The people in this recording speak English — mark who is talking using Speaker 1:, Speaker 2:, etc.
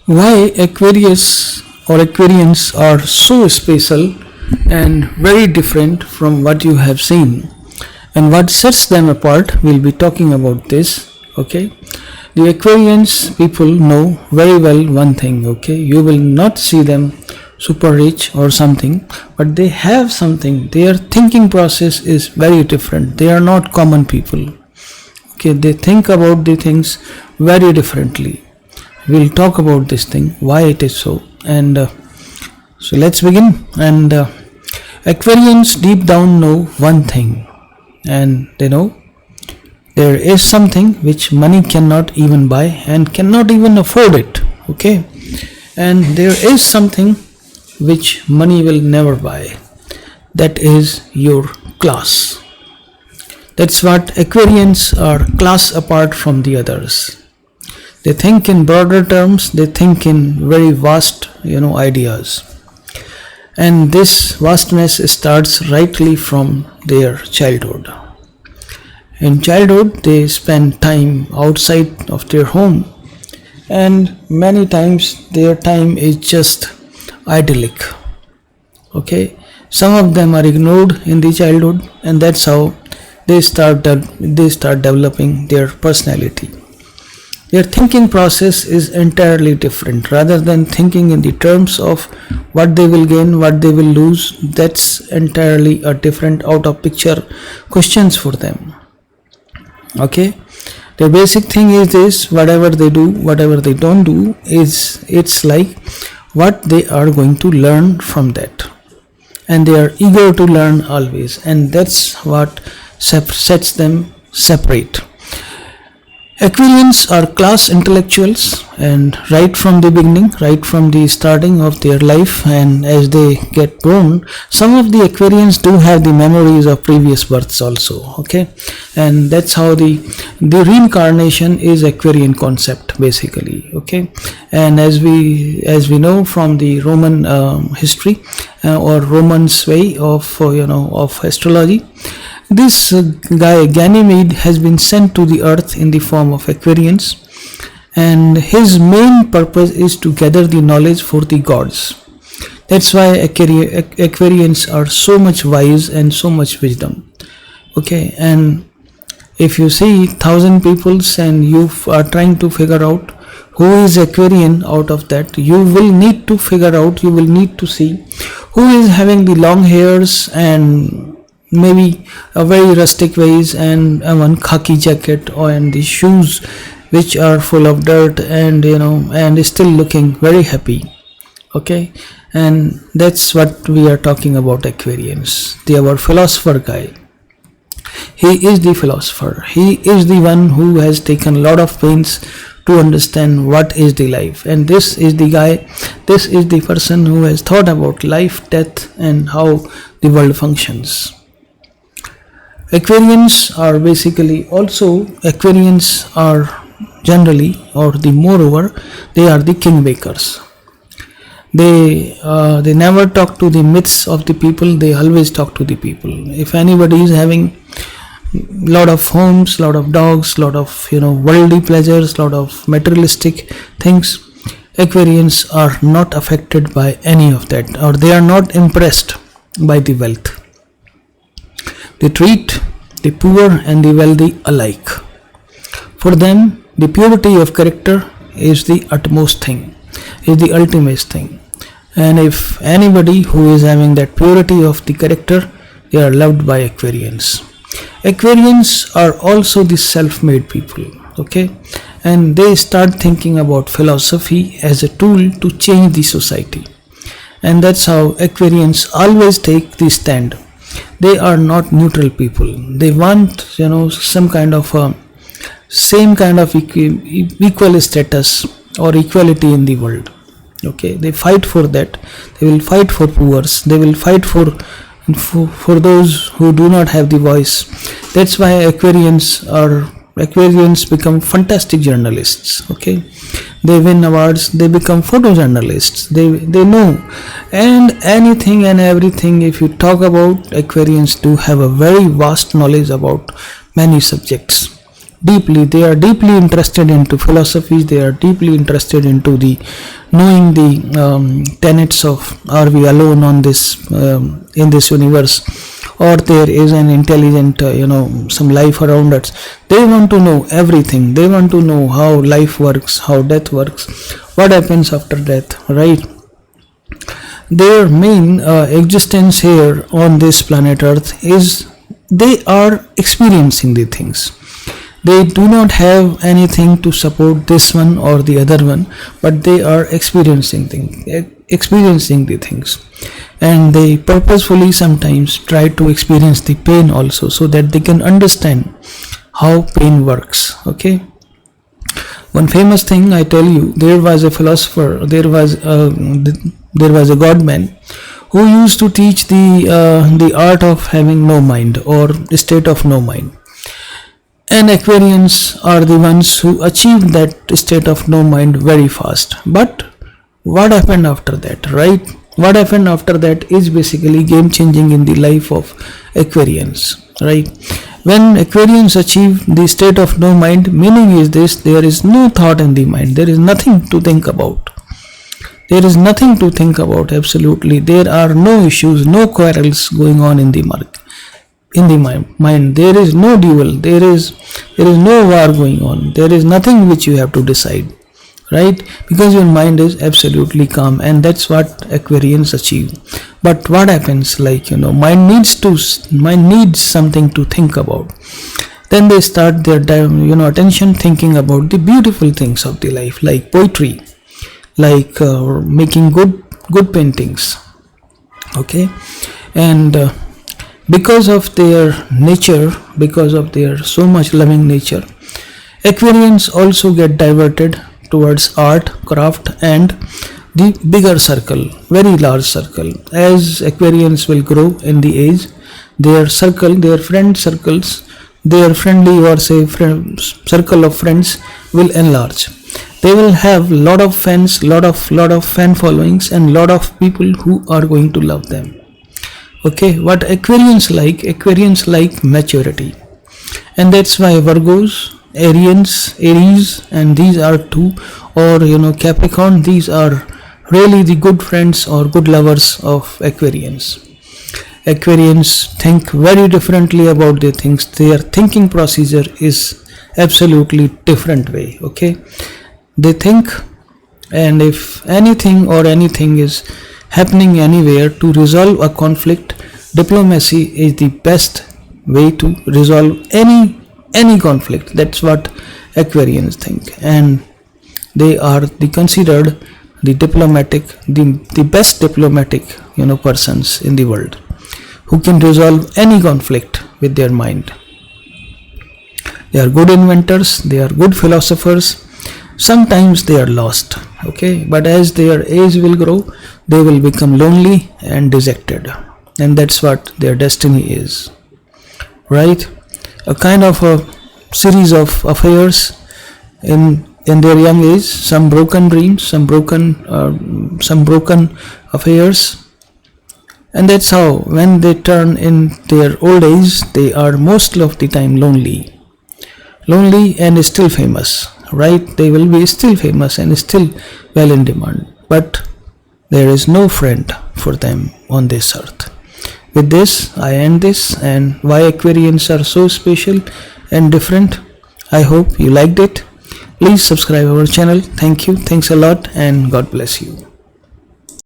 Speaker 1: Why Aquarius or Aquarians are so special and very different from what you have seen, and what sets them apart. We'll be talking about this. Okay, the Aquarians people know very well one thing. Okay, you will not see them super rich or something, but they have something. Their thinking process is very different. They are not common people. Okay, they think about the things very differently. We'll talk about this thing, why it is so. And so let's begin. And Aquarians deep down know one thing, and they know there is something which money cannot even buy and cannot even afford it. Okay, and there is something which money will never buy. That is your class. That's what Aquarians are, class apart from the others. They think in broader terms, they think in very vast, ideas. And this vastness starts rightly from their childhood. In childhood, they spend time outside of their home, and many times their time is just idyllic. Okay, some of them are ignored in the childhood, and that's how they start developing their personality. Their thinking process is entirely different. Rather than thinking in the terms of what they will gain, what they will lose, that's entirely a different out of picture questions for them. Okay, the basic thing is this: whatever they do, whatever they don't do, it's like what they are going to learn from that, and they are eager to learn always, and that's what sets them separate. Aquarians are class intellectuals, and right from the beginning, right from the starting of their life, and as they get born, some of the Aquarians do have the memories of previous births also. Okay, and that's how the reincarnation is Aquarian concept basically. Okay, and as we know from the Roman history or Romans way of of astrology. This guy Ganymede has been sent to the earth in the form of Aquarians, and his main purpose is to gather the knowledge for the gods. That's why Aquarians are so much wise and so much wisdom. Okay, and if you see 1,000 peoples and you are trying to figure out who is Aquarian out of that, you will need to figure out, you will need to see who is having the long hairs and maybe a very rustic ways and one khaki jacket, and the shoes which are full of dirt, and and still looking very happy. Okay, and that's what we are talking about Aquarians. They are our philosopher guy. He is the philosopher. He is the one who has taken a lot of pains to understand what is the life, and this is the guy, this is the person who has thought about life, death, and how the world functions. Aquarians are generally, or the moreover, they are the kingmakers. They never talk to the myths of the people, they always talk to the people. If anybody is having lot of homes, lot of dogs, lot of worldly pleasures, lot of materialistic things, Aquarians are not affected by any of that, or they are not impressed by the wealth. They treat the poor and the wealthy alike. For them, the purity of character is the utmost thing, is the ultimate thing. And if anybody who is having that purity of the character, they are loved by Aquarians. Aquarians are also the self-made people. Okay, and they start thinking about philosophy as a tool to change the society. And that's how Aquarians always take the stand. They are not neutral people. They want some kind of same kind of equal status or equality in the world. Okay, they fight for that. They will fight for poor. They will fight for those who do not have the voice. That's why Aquarians become fantastic journalists. Okay, they win awards, they become photojournalists, they know, and anything and everything. If you talk about, Aquarians do have a very vast knowledge about many subjects. deeply. They are deeply interested into philosophies. They are deeply interested into the knowing the tenets of, are we alone on this in this universe, or there is an intelligent some life around us. They want to know everything. They want to know how life works, how death works, what happens after death, right? Their main existence here on this planet Earth is they are experiencing the things. They do not have anything to support this one or the other one, but they are experiencing the things, and they purposefully sometimes try to experience the pain also, so that they can understand how pain works. Okay. One famous thing I tell you, there was a philosopher, there was a godman who used to teach the art of having no mind, or state of no mind. And Aquarians are the ones who achieved that state of no mind very fast. But what happened after that, right? What happened after that is basically game changing in the life of Aquarians, right? When Aquarians achieve the state of no mind, meaning is this: there is no thought in the mind, there is nothing to think about. There is nothing to think about, absolutely. There are no issues, no quarrels going on in the mind. There is no duel, there is no war going on, there is nothing which you have to decide, right? Because your mind is absolutely calm, and that's what Aquarians achieve. But what happens, mind needs something to think about. Then they start their attention thinking about the beautiful things of the life, like poetry, like making good paintings. Okay. And because of their nature, because of their so much loving nature, Aquarians also get diverted towards art, craft, and the bigger circle, very large circle. As Aquarians will grow in the age, their circle, their friend circles, their friendly or say circle of friends will enlarge. They will have lot of fans, lot of fan followings, and lot of people who are going to love them. Okay, what Aquarians like maturity, and that's why Virgos, Aries, and these are two, or Capricorn. These are really the good friends or good lovers of Aquarians. Aquarians think very differently about their things. Their thinking procedure is absolutely different way. Okay, they think, and if anything is happening anywhere to resolve a conflict, diplomacy is the best way to resolve any conflict. That's what Aquarians think, and they are considered the best diplomatic persons in the world, who can resolve any conflict with their mind. They are good inventors, they are good philosophers. Sometimes they are lost, okay, but as their age will grow, they will become lonely and dejected, and that's what their destiny is, right? A kind of a series of affairs in their young age, some broken dreams, some broken affairs, and that's how when they turn in their old age, they are most of the time lonely and still famous, right? They will be still famous and still well in demand, but there is no friend for them on this earth. With this, I end this, and why Aquarians are so special and different. I hope you liked it. Please subscribe our channel. Thank you. Thanks a lot, and God bless you.